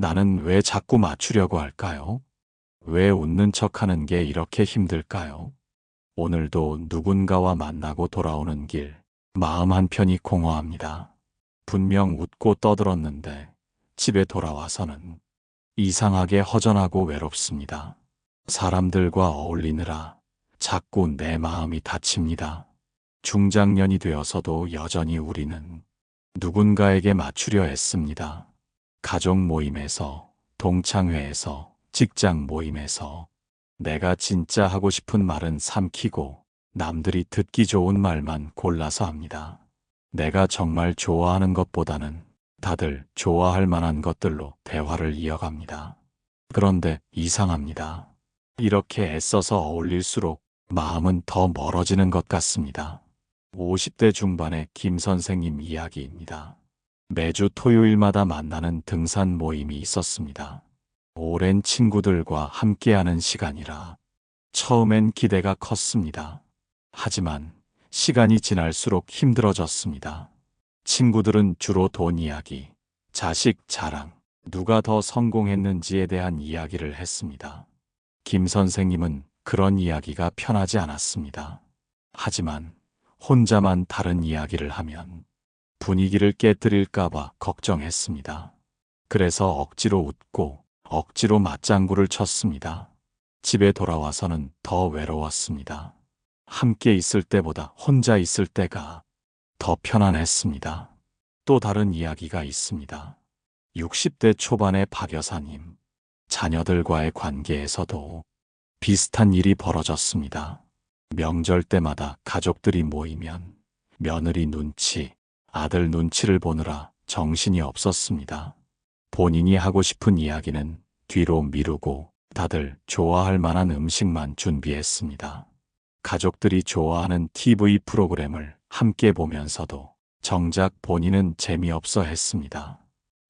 나는 왜 자꾸 맞추려고 할까요? 왜 웃는 척하는 게 이렇게 힘들까요? 오늘도 누군가와 만나고 돌아오는 길, 마음 한편이 공허합니다. 분명 웃고 떠들었는데 집에 돌아와서는 이상하게 허전하고 외롭습니다. 사람들과 어울리느라 자꾸 내 마음이 다칩니다. 중장년이 되어서도 여전히 우리는 누군가에게 맞추려 했습니다. 가족 모임에서, 동창회에서, 직장 모임에서 내가 진짜 하고 싶은 말은 삼키고 남들이 듣기 좋은 말만 골라서 합니다. 내가 정말 좋아하는 것보다는 다들 좋아할 만한 것들로 대화를 이어갑니다. 그런데 이상합니다. 이렇게 애써서 어울릴수록 마음은 더 멀어지는 것 같습니다. 50대 중반의 김 선생님 이야기입니다. 매주 토요일마다 만나는 등산 모임이 있었습니다. 오랜 친구들과 함께하는 시간이라 처음엔 기대가 컸습니다. 하지만 시간이 지날수록 힘들어졌습니다. 친구들은 주로 돈 이야기, 자식 자랑, 누가 더 성공했는지에 대한 이야기를 했습니다. 김 선생님은 그런 이야기가 편하지 않았습니다. 하지만 혼자만 다른 이야기를 하면 분위기를 깨뜨릴까봐 걱정했습니다. 그래서 억지로 웃고 억지로 맞장구를 쳤습니다. 집에 돌아와서는 더 외로웠습니다. 함께 있을 때보다 혼자 있을 때가 더 편안했습니다. 또 다른 이야기가 있습니다. 60대 초반의 박 여사님, 자녀들과의 관계에서도 비슷한 일이 벌어졌습니다. 명절 때마다 가족들이 모이면 며느리 눈치, 아들 눈치를 보느라 정신이 없었습니다. 본인이 하고 싶은 이야기는 뒤로 미루고 다들 좋아할 만한 음식만 준비했습니다. 가족들이 좋아하는 TV 프로그램을 함께 보면서도 정작 본인은 재미없어 했습니다.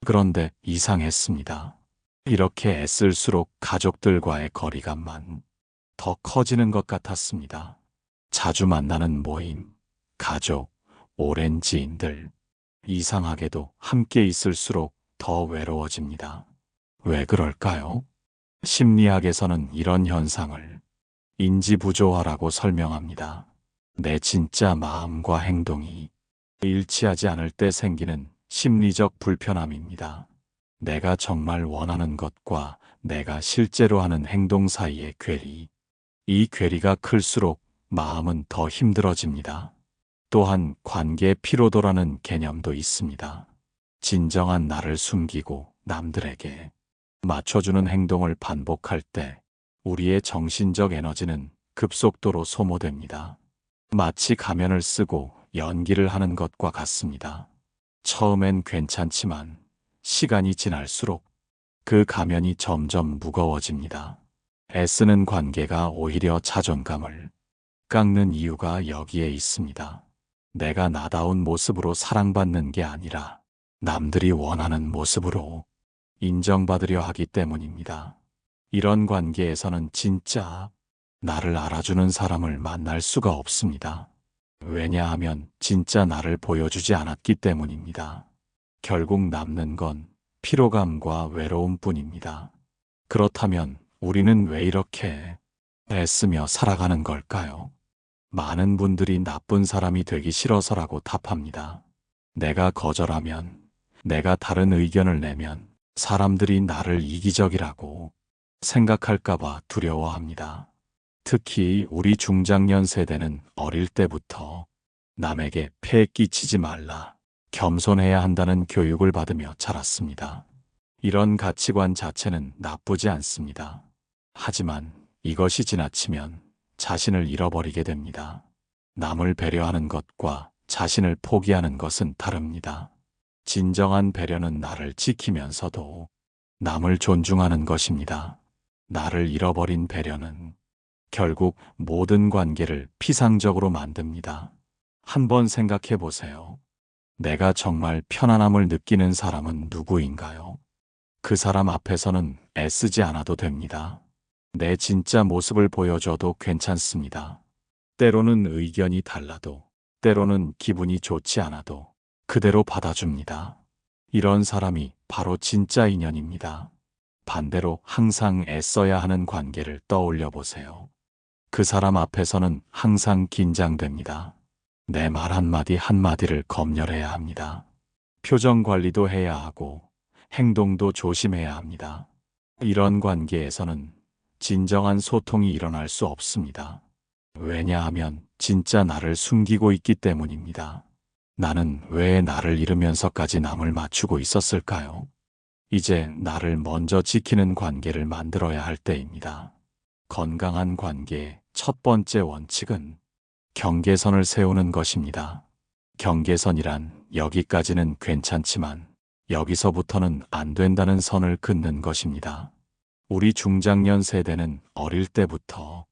그런데 이상했습니다. 이렇게 애쓸수록 가족들과의 거리감만 더 커지는 것 같았습니다. 자주 만나는 모임, 가족, 오랜 지인들, 이상하게도 함께 있을수록 더 외로워집니다. 왜 그럴까요? 심리학에서는 이런 현상을 인지부조화라고 설명합니다. 내 진짜 마음과 행동이 일치하지 않을 때 생기는 심리적 불편함입니다. 내가 정말 원하는 것과 내가 실제로 하는 행동 사이의 괴리. 이 괴리가 클수록 마음은 더 힘들어집니다. 또한 관계 피로도라는 개념도 있습니다. 진정한 나를 숨기고 남들에게 맞춰주는 행동을 반복할 때 우리의 정신적 에너지는 급속도로 소모됩니다. 마치 가면을 쓰고 연기를 하는 것과 같습니다. 처음엔 괜찮지만 시간이 지날수록 그 가면이 점점 무거워집니다. 애쓰는 관계가 오히려 자존감을 깎는 이유가 여기에 있습니다. 내가 나다운 모습으로 사랑받는 게 아니라 남들이 원하는 모습으로 인정받으려 하기 때문입니다. 이런 관계에서는 진짜 나를 알아주는 사람을 만날 수가 없습니다. 왜냐하면 진짜 나를 보여주지 않았기 때문입니다. 결국 남는 건 피로감과 외로움뿐입니다. 그렇다면 우리는 왜 이렇게 애쓰며 살아가는 걸까요? 많은 분들이 나쁜 사람이 되기 싫어서라고 답합니다. 내가 거절하면, 내가 다른 의견을 내면 사람들이 나를 이기적이라고 생각할까봐 두려워합니다. 특히 우리 중장년 세대는 어릴 때부터 남에게 폐 끼치지 말라, 겸손해야 한다는 교육을 받으며 자랐습니다. 이런 가치관 자체는 나쁘지 않습니다. 하지만 이것이 지나치면 자신을 잃어버리게 됩니다. 남을 배려하는 것과 자신을 포기하는 것은 다릅니다. 진정한 배려는 나를 지키면서도 남을 존중하는 것입니다. 나를 잃어버린 배려는 결국 모든 관계를 피상적으로 만듭니다. 한번 생각해 보세요. 내가 정말 편안함을 느끼는 사람은 누구인가요? 그 사람 앞에서는 애쓰지 않아도 됩니다. 내 진짜 모습을 보여줘도 괜찮습니다. 때로는 의견이 달라도, 때로는 기분이 좋지 않아도 그대로 받아줍니다. 이런 사람이 바로 진짜 인연입니다. 반대로 항상 애써야 하는 관계를 떠올려 보세요. 그 사람 앞에서는 항상 긴장됩니다. 내 말 한마디 한마디를 검열해야 합니다. 표정 관리도 해야 하고 행동도 조심해야 합니다. 이런 관계에서는 진정한 소통이 일어날 수 없습니다. 왜냐하면 진짜 나를 숨기고 있기 때문입니다. 나는 왜 나를 잃으면서까지 남을 맞추고 있었을까요? 이제 나를 먼저 지키는 관계를 만들어야 할 때입니다. 건강한 관계의 첫 번째 원칙은 경계선을 세우는 것입니다. 경계선이란 여기까지는 괜찮지만 여기서부터는 안 된다는 선을 긋는 것입니다. 우리 중장년 세대는 어릴 때부터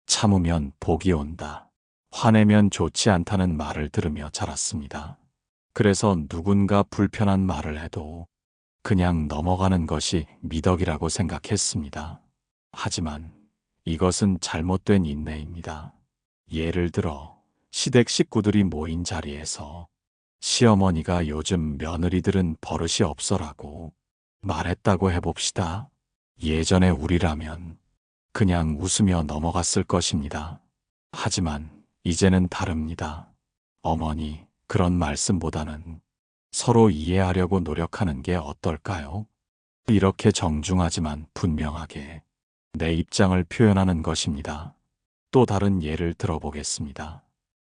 참으면 복이 온다, 화내면 좋지 않다는 말을 들으며 자랐습니다. 그래서 누군가 불편한 말을 해도 그냥 넘어가는 것이 미덕이라고 생각했습니다. 하지만 이것은 잘못된 인내입니다. 예를 들어 시댁 식구들이 모인 자리에서 시어머니가 요즘 며느리들은 버릇이 없어라고 말했다고 해봅시다. 예전에 우리라면 그냥 웃으며 넘어갔을 것입니다. 하지만 이제는 다릅니다. 어머니, 그런 말씀보다는 서로 이해하려고 노력하는 게 어떨까요? 이렇게 정중하지만 분명하게 내 입장을 표현하는 것입니다. 또 다른 예를 들어보겠습니다.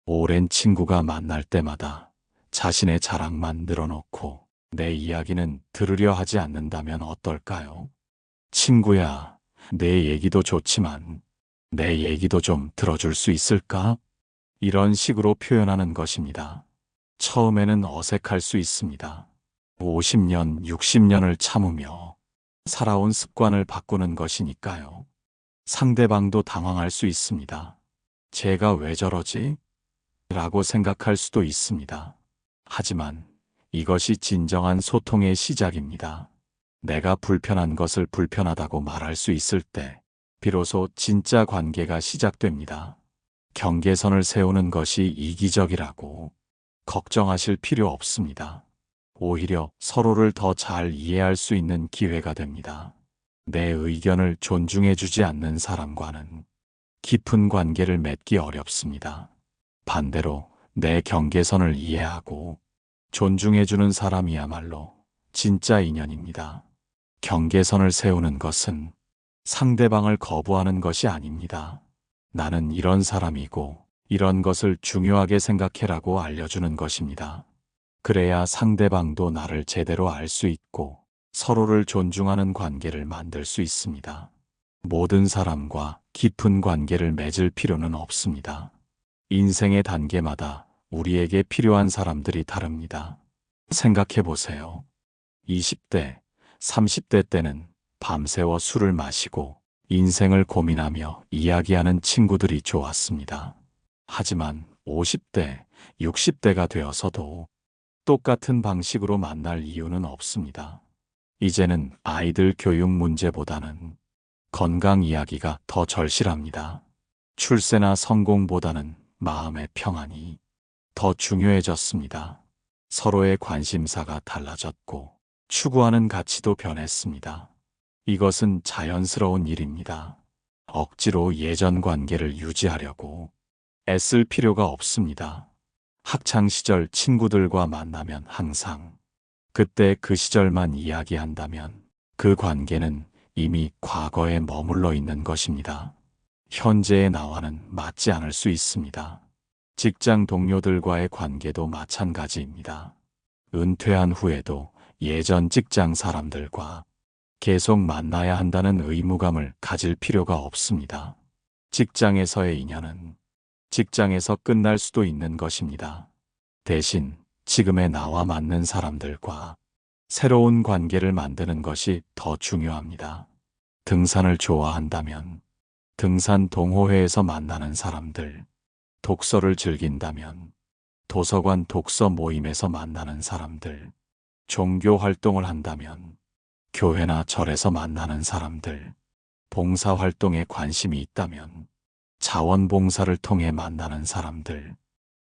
오랜 친구가 만날 때마다 자신의 자랑만 늘어놓고 내 이야기는 들으려 하지 않는다면 어떨까요? 친구야, 내 얘기도 좋지만 내 얘기도 좀 들어줄 수 있을까? 이런 식으로 표현하는 것입니다. 처음에는 어색할 수 있습니다. 50년, 60년을 참으며 살아온 습관을 바꾸는 것이니까요. 상대방도 당황할 수 있습니다. 제가 왜 저러지? 라고 생각할 수도 있습니다. 하지만 이것이 진정한 소통의 시작입니다. 내가 불편한 것을 불편하다고 말할 수 있을 때 비로소 진짜 관계가 시작됩니다. 경계선을 세우는 것이 이기적이라고 걱정하실 필요 없습니다. 오히려 서로를 더 잘 이해할 수 있는 기회가 됩니다. 내 의견을 존중해주지 않는 사람과는 깊은 관계를 맺기 어렵습니다. 반대로 내 경계선을 이해하고 존중해주는 사람이야말로 진짜 인연입니다. 경계선을 세우는 것은 상대방을 거부하는 것이 아닙니다. 나는 이런 사람이고 이런 것을 중요하게 생각해라고 알려주는 것입니다. 그래야 상대방도 나를 제대로 알 수 있고 서로를 존중하는 관계를 만들 수 있습니다. 모든 사람과 깊은 관계를 맺을 필요는 없습니다. 인생의 단계마다 우리에게 필요한 사람들이 다릅니다. 생각해 보세요. 20대, 30대 때는 밤새워 술을 마시고 인생을 고민하며 이야기하는 친구들이 좋았습니다. 하지만 50대, 60대가 되어서도 똑같은 방식으로 만날 이유는 없습니다. 이제는 아이들 교육 문제보다는 건강 이야기가 더 절실합니다. 출세나 성공보다는 마음의 평안이 더 중요해졌습니다. 서로의 관심사가 달라졌고 추구하는 가치도 변했습니다. 이것은 자연스러운 일입니다. 억지로 예전 관계를 유지하려고 애쓸 필요가 없습니다. 학창시절 친구들과 만나면 항상 그때 그 시절만 이야기한다면 그 관계는 이미 과거에 머물러 있는 것입니다. 현재의 나와는 맞지 않을 수 있습니다. 직장 동료들과의 관계도 마찬가지입니다. 은퇴한 후에도 예전 직장 사람들과 계속 만나야 한다는 의무감을 가질 필요가 없습니다. 직장에서의 인연은 직장에서 끝날 수도 있는 것입니다. 대신 지금의 나와 맞는 사람들과 새로운 관계를 만드는 것이 더 중요합니다. 등산을 좋아한다면 등산 동호회에서 만나는 사람들, 독서를 즐긴다면 도서관 독서 모임에서 만나는 사람들, 종교 활동을 한다면 교회나 절에서 만나는 사람들, 봉사활동에 관심이 있다면 자원봉사를 통해 만나는 사람들,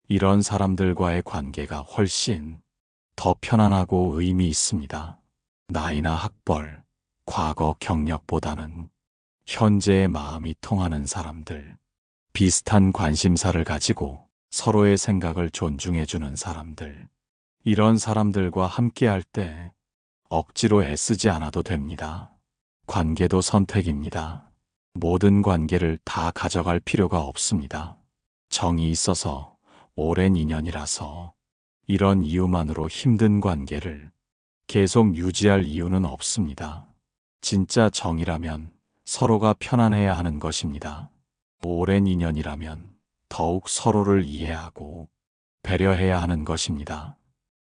이런 사람들과의 관계가 훨씬 더 편안하고 의미 있습니다. 나이나 학벌, 과거 경력보다는 현재의 마음이 통하는 사람들, 비슷한 관심사를 가지고 서로의 생각을 존중해주는 사람들, 이런 사람들과 함께할 때 억지로 애쓰지 않아도 됩니다. 관계도 선택입니다. 모든 관계를 다 가져갈 필요가 없습니다. 정이 있어서 오랜 인연이라서 이런 이유만으로 힘든 관계를 계속 유지할 이유는 없습니다. 진짜 정이라면 서로가 편안해야 하는 것입니다. 오랜 인연이라면 더욱 서로를 이해하고 배려해야 하는 것입니다.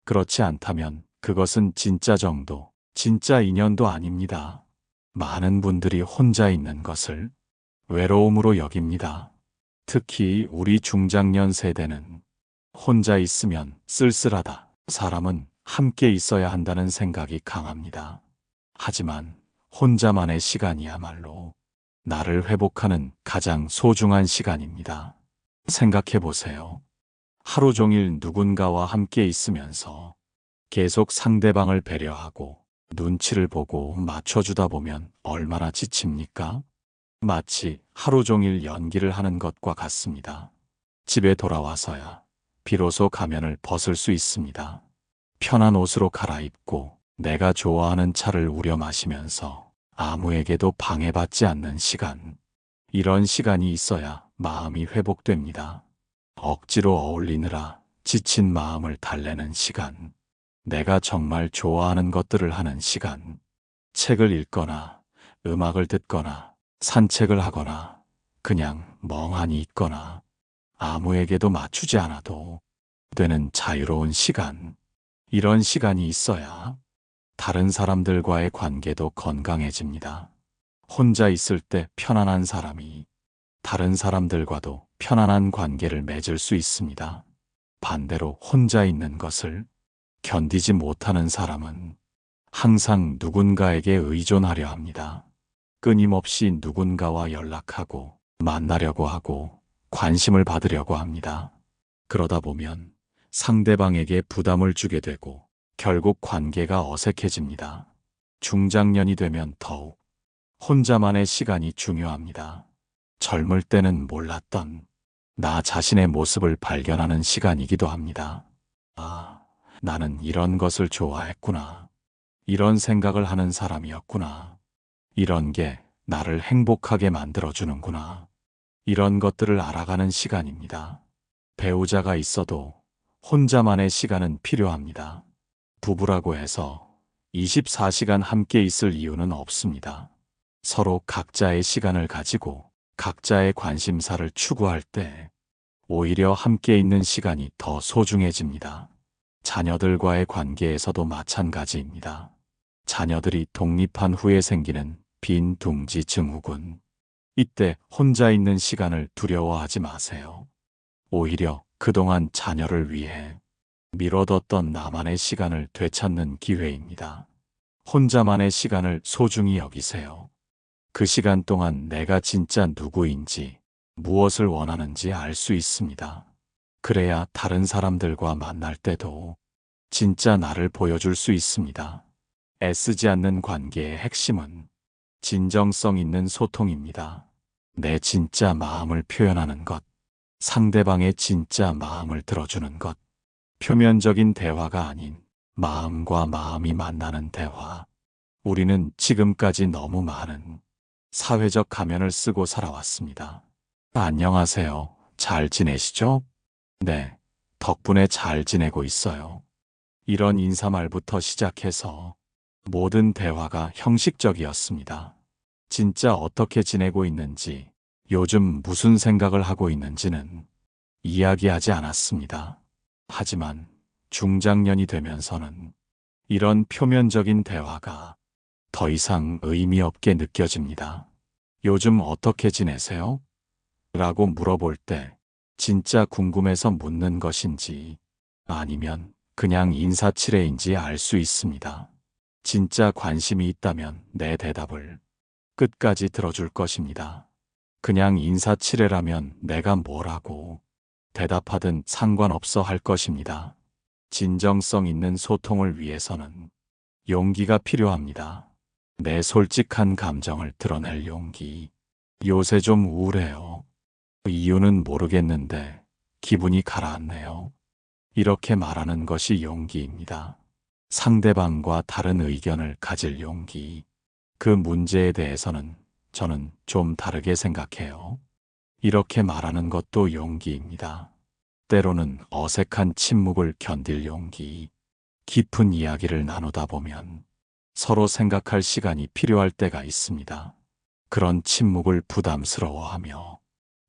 그렇지 않다면 그것은 진짜 정도, 진짜 인연도 아닙니다. 많은 분들이 혼자 있는 것을 외로움으로 여깁니다. 특히 우리 중장년 세대는 혼자 있으면 쓸쓸하다. 사람은 함께 있어야 한다는 생각이 강합니다. 하지만 혼자만의 시간이야말로 나를 회복하는 가장 소중한 시간입니다. 생각해 보세요. 하루 종일 누군가와 함께 있으면서 계속 상대방을 배려하고 눈치를 보고 맞춰주다 보면 얼마나 지칩니까? 마치 하루 종일 연기를 하는 것과 같습니다. 집에 돌아와서야 비로소 가면을 벗을 수 있습니다. 편한 옷으로 갈아입고 내가 좋아하는 차를 우려 마시면서 아무에게도 방해받지 않는 시간. 이런 시간이 있어야 마음이 회복됩니다. 억지로 어울리느라 지친 마음을 달래는 시간. 내가 정말 좋아하는 것들을 하는 시간. 책을 읽거나 음악을 듣거나 산책을 하거나 그냥 멍하니 있거나 아무에게도 맞추지 않아도 되는 자유로운 시간. 이런 시간이 있어야 다른 사람들과의 관계도 건강해집니다. 혼자 있을 때 편안한 사람이 다른 사람들과도 편안한 관계를 맺을 수 있습니다. 반대로 혼자 있는 것을 견디지 못하는 사람은 항상 누군가에게 의존하려 합니다. 끊임없이 누군가와 연락하고 만나려고 하고 관심을 받으려고 합니다. 그러다 보면 상대방에게 부담을 주게 되고 결국 관계가 어색해집니다. 중장년이 되면 더욱 혼자만의 시간이 중요합니다. 젊을 때는 몰랐던 나 자신의 모습을 발견하는 시간이기도 합니다. 아, 나는 이런 것을 좋아했구나. 이런 생각을 하는 사람이었구나. 이런 게 나를 행복하게 만들어주는구나. 이런 것들을 알아가는 시간입니다. 배우자가 있어도 혼자만의 시간은 필요합니다. 부부라고 해서 24시간 함께 있을 이유는 없습니다. 서로 각자의 시간을 가지고 각자의 관심사를 추구할 때 오히려 함께 있는 시간이 더 소중해집니다. 자녀들과의 관계에서도 마찬가지입니다. 자녀들이 독립한 후에 생기는 빈둥지 증후군. 이때 혼자 있는 시간을 두려워하지 마세요. 오히려 그동안 자녀를 위해 미뤄뒀던 나만의 시간을 되찾는 기회입니다. 혼자만의 시간을 소중히 여기세요. 그 시간 동안 내가 진짜 누구인지, 무엇을 원하는지 알 수 있습니다. 그래야 다른 사람들과 만날 때도 진짜 나를 보여줄 수 있습니다. 애쓰지 않는 관계의 핵심은 진정성 있는 소통입니다. 내 진짜 마음을 표현하는 것, 상대방의 진짜 마음을 들어주는 것, 표면적인 대화가 아닌 마음과 마음이 만나는 대화. 우리는 지금까지 너무 많은 사회적 가면을 쓰고 살아왔습니다. 안녕하세요. 잘 지내시죠? 네, 덕분에 잘 지내고 있어요. 이런 인사말부터 시작해서 모든 대화가 형식적이었습니다. 진짜 어떻게 지내고 있는지, 요즘 무슨 생각을 하고 있는지는 이야기하지 않았습니다. 하지만 중장년이 되면서는 이런 표면적인 대화가 더 이상 의미 없게 느껴집니다. 요즘 어떻게 지내세요? 라고 물어볼 때 진짜 궁금해서 묻는 것인지 아니면 그냥 인사치레인지 알 수 있습니다. 진짜 관심이 있다면 내 대답을 끝까지 들어줄 것입니다. 그냥 인사치레라면 내가 뭐라고 대답하든 상관없어 할 것입니다. 진정성 있는 소통을 위해서는 용기가 필요합니다. 내 솔직한 감정을 드러낼 용기. 요새 좀 우울해요. 이유는 모르겠는데 기분이 가라앉네요. 이렇게 말하는 것이 용기입니다. 상대방과 다른 의견을 가질 용기. 그 문제에 대해서는 저는 좀 다르게 생각해요. 이렇게 말하는 것도 용기입니다. 때로는 어색한 침묵을 견딜 용기. 깊은 이야기를 나누다 보면 서로 생각할 시간이 필요할 때가 있습니다. 그런 침묵을 부담스러워하며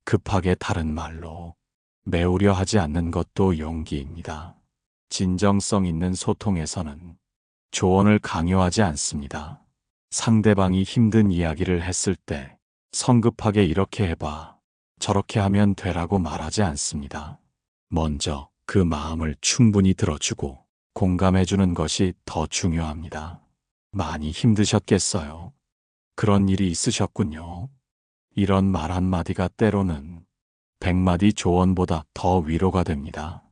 급하게 다른 말로 메우려 하지 않는 것도 용기입니다. 진정성 있는 소통에서는 조언을 강요하지 않습니다. 상대방이 힘든 이야기를 했을 때 성급하게 이렇게 해봐, 저렇게 하면 되라고 말하지 않습니다. 먼저 그 마음을 충분히 들어주고 공감해주는 것이 더 중요합니다. 많이 힘드셨겠어요. 그런 일이 있으셨군요. 이런 말 한마디가 때로는 100마디 조언보다 더 위로가 됩니다.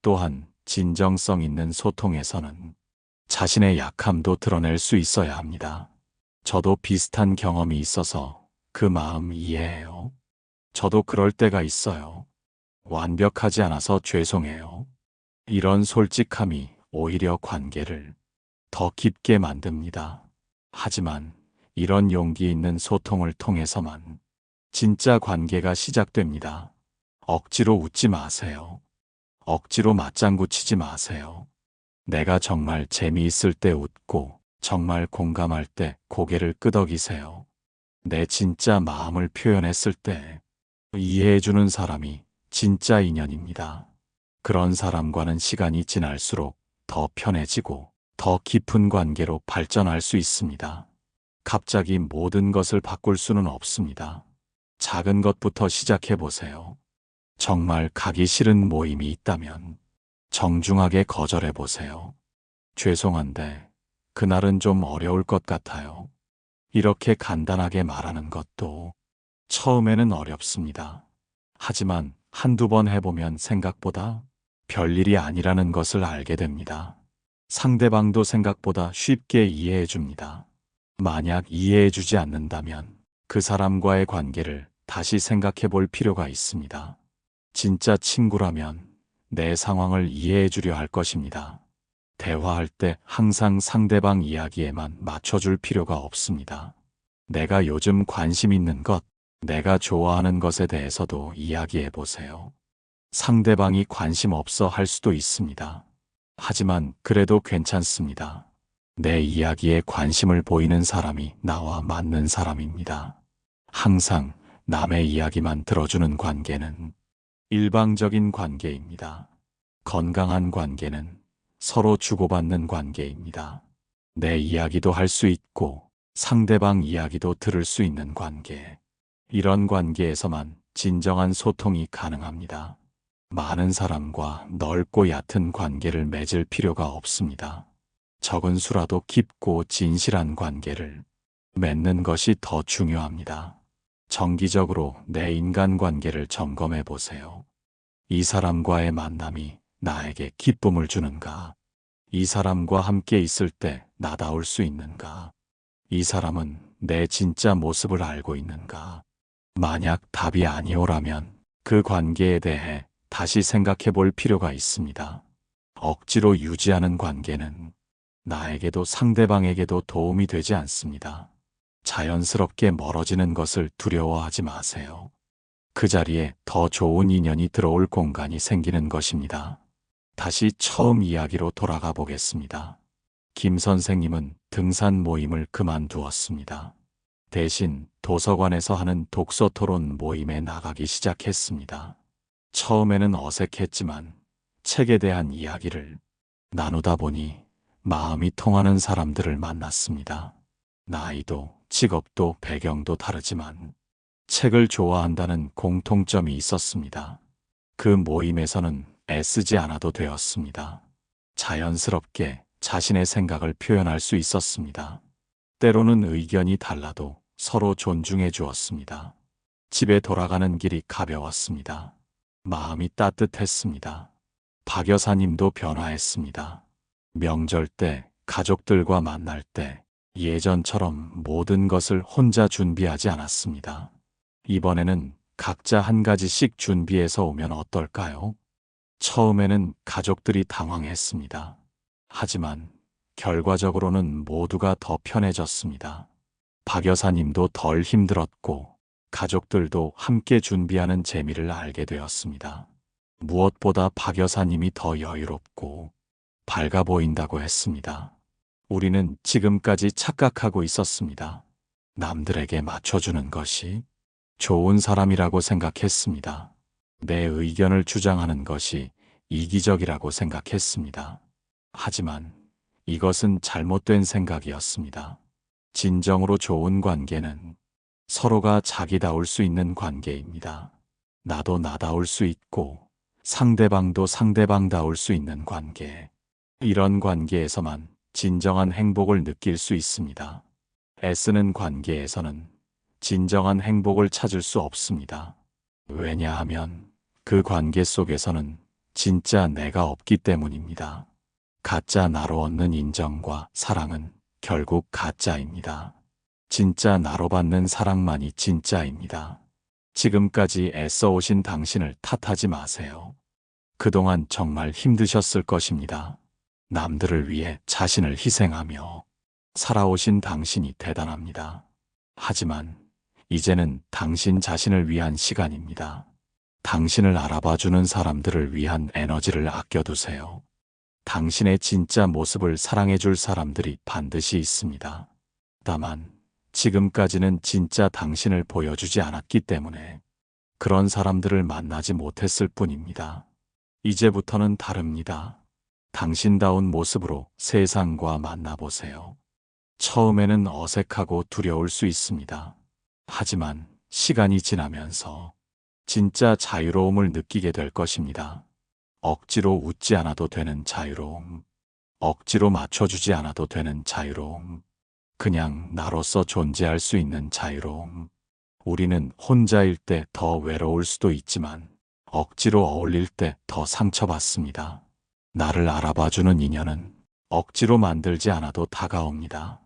또한 진정성 있는 소통에서는 자신의 약함도 드러낼 수 있어야 합니다. 저도 비슷한 경험이 있어서 그 마음 이해해요. 저도 그럴 때가 있어요. 완벽하지 않아서 죄송해요. 이런 솔직함이 오히려 관계를 더 깊게 만듭니다. 하지만 이런 용기 있는 소통을 통해서만 진짜 관계가 시작됩니다. 억지로 웃지 마세요. 억지로 맞장구 치지 마세요. 내가 정말 재미있을 때 웃고 정말 공감할 때 고개를 끄덕이세요. 내 진짜 마음을 표현했을 때 이해해주는 사람이 진짜 인연입니다. 그런 사람과는 시간이 지날수록 더 편해지고 더 깊은 관계로 발전할 수 있습니다. 갑자기 모든 것을 바꿀 수는 없습니다. 작은 것부터 시작해 보세요. 정말 가기 싫은 모임이 있다면 정중하게 거절해 보세요. 죄송한데 그날은 좀 어려울 것 같아요. 이렇게 간단하게 말하는 것도 처음에는 어렵습니다. 하지만 한두 번 해보면 생각보다 별일이 아니라는 것을 알게 됩니다. 상대방도 생각보다 쉽게 이해해 줍니다. 만약 이해해 주지 않는다면 그 사람과의 관계를 다시 생각해 볼 필요가 있습니다. 진짜 친구라면 내 상황을 이해해 주려 할 것입니다. 대화할 때 항상 상대방 이야기에만 맞춰줄 필요가 없습니다. 내가 요즘 관심 있는 것, 내가 좋아하는 것에 대해서도 이야기해 보세요. 상대방이 관심 없어 할 수도 있습니다. 하지만 그래도 괜찮습니다. 내 이야기에 관심을 보이는 사람이 나와 맞는 사람입니다. 항상 남의 이야기만 들어주는 관계는 일방적인 관계입니다. 건강한 관계는 서로 주고받는 관계입니다. 내 이야기도 할 수 있고 상대방 이야기도 들을 수 있는 관계. 이런 관계에서만 진정한 소통이 가능합니다. 많은 사람과 넓고 얕은 관계를 맺을 필요가 없습니다. 적은 수라도 깊고 진실한 관계를 맺는 것이 더 중요합니다. 정기적으로 내 인간관계를 점검해 보세요. 이 사람과의 만남이 나에게 기쁨을 주는가? 이 사람과 함께 있을 때 나다울 수 있는가? 이 사람은 내 진짜 모습을 알고 있는가? 만약 답이 아니오라면 그 관계에 대해 다시 생각해 볼 필요가 있습니다. 억지로 유지하는 관계는 나에게도 상대방에게도 도움이 되지 않습니다. 자연스럽게 멀어지는 것을 두려워하지 마세요. 그 자리에 더 좋은 인연이 들어올 공간이 생기는 것입니다. 다시 처음 이야기로 돌아가 보겠습니다. 김 선생님은 등산 모임을 그만두었습니다. 대신 도서관에서 하는 독서 토론 모임에 나가기 시작했습니다. 처음에는 어색했지만 책에 대한 이야기를 나누다 보니 마음이 통하는 사람들을 만났습니다. 나이도 직업도 배경도 다르지만 책을 좋아한다는 공통점이 있었습니다. 그 모임에서는 애쓰지 않아도 되었습니다. 자연스럽게 자신의 생각을 표현할 수 있었습니다. 때로는 의견이 달라도 서로 존중해 주었습니다. 집에 돌아가는 길이 가벼웠습니다. 마음이 따뜻했습니다. 박 여사님도 변화했습니다. 명절 때, 가족들과 만날 때 예전처럼 모든 것을 혼자 준비하지 않았습니다. 이번에는 각자 한 가지씩 준비해서 오면 어떨까요? 처음에는 가족들이 당황했습니다. 하지만 결과적으로는 모두가 더 편해졌습니다. 박 여사님도 덜 힘들었고 가족들도 함께 준비하는 재미를 알게 되었습니다. 무엇보다 박 여사님이 더 여유롭고 밝아 보인다고 했습니다. 우리는 지금까지 착각하고 있었습니다. 남들에게 맞춰주는 것이 좋은 사람이라고 생각했습니다. 내 의견을 주장하는 것이 이기적이라고 생각했습니다. 하지만 이것은 잘못된 생각이었습니다. 진정으로 좋은 관계는 서로가 자기다울 수 있는 관계입니다. 나도 나다울 수 있고 상대방도 상대방다울 수 있는 관계. 이런 관계에서만 진정한 행복을 느낄 수 있습니다. 애쓰는 관계에서는 진정한 행복을 찾을 수 없습니다. 왜냐하면 그 관계 속에서는 진짜 내가 없기 때문입니다. 가짜 나로 얻는 인정과 사랑은 결국 가짜입니다. 진짜 나로 받는 사랑만이 진짜입니다. 지금까지 애써 오신 당신을 탓하지 마세요. 그동안 정말 힘드셨을 것입니다. 남들을 위해 자신을 희생하며 살아오신 당신이 대단합니다. 하지만 이제는 당신 자신을 위한 시간입니다. 당신을 알아봐주는 사람들을 위한 에너지를 아껴두세요. 당신의 진짜 모습을 사랑해줄 사람들이 반드시 있습니다. 다만 지금까지는 진짜 당신을 보여주지 않았기 때문에 그런 사람들을 만나지 못했을 뿐입니다. 이제부터는 다릅니다. 당신다운 모습으로 세상과 만나보세요. 처음에는 어색하고 두려울 수 있습니다. 하지만 시간이 지나면서 진짜 자유로움을 느끼게 될 것입니다. 억지로 웃지 않아도 되는 자유로움, 억지로 맞춰주지 않아도 되는 자유로움, 그냥 나로서 존재할 수 있는 자유로움. 우리는 혼자일 때 더 외로울 수도 있지만 억지로 어울릴 때 더 상처받습니다. 나를 알아봐주는 인연은 억지로 만들지 않아도 다가옵니다.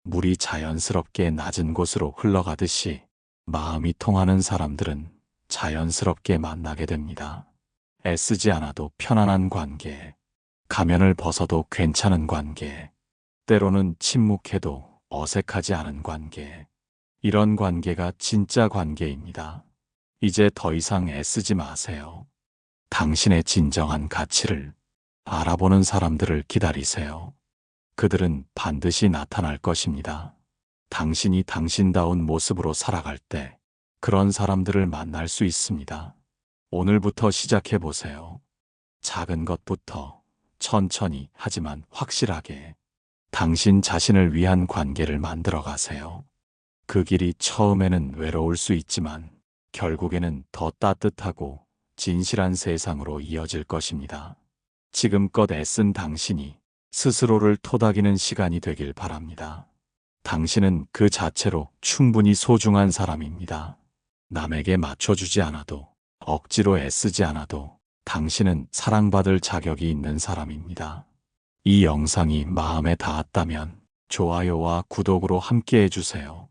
물이 자연스럽게 낮은 곳으로 흘러가듯이 마음이 통하는 사람들은 자연스럽게 만나게 됩니다. 애쓰지 않아도 편안한 관계, 가면을 벗어도 괜찮은 관계, 때로는 침묵해도 어색하지 않은 관계. 이런 관계가 진짜 관계입니다. 이제 더 이상 애쓰지 마세요. 당신의 진정한 가치를 알아보는 사람들을 기다리세요. 그들은 반드시 나타날 것입니다. 당신이 당신다운 모습으로 살아갈 때 그런 사람들을 만날 수 있습니다. 오늘부터 시작해 보세요. 작은 것부터 천천히 하지만 확실하게 당신 자신을 위한 관계를 만들어 가세요. 그 길이 처음에는 외로울 수 있지만 결국에는 더 따뜻하고 진실한 세상으로 이어질 것입니다. 지금껏 애쓴 당신이 스스로를 토닥이는 시간이 되길 바랍니다. 당신은 그 자체로 충분히 소중한 사람입니다. 남에게 맞춰주지 않아도, 억지로 애쓰지 않아도 당신은 사랑받을 자격이 있는 사람입니다. 이 영상이 마음에 닿았다면 좋아요와 구독으로 함께 해주세요.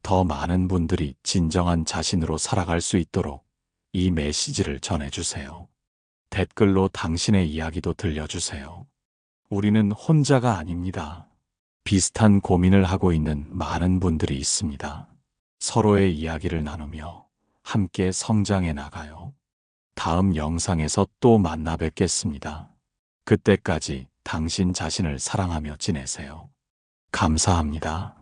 더 많은 분들이 진정한 자신으로 살아갈 수 있도록 이 메시지를 전해주세요. 댓글로 당신의 이야기도 들려주세요. 우리는 혼자가 아닙니다. 비슷한 고민을 하고 있는 많은 분들이 있습니다. 서로의 이야기를 나누며 함께 성장해 나가요. 다음 영상에서 또 만나 뵙겠습니다. 그때까지 당신 자신을 사랑하며 지내세요. 감사합니다.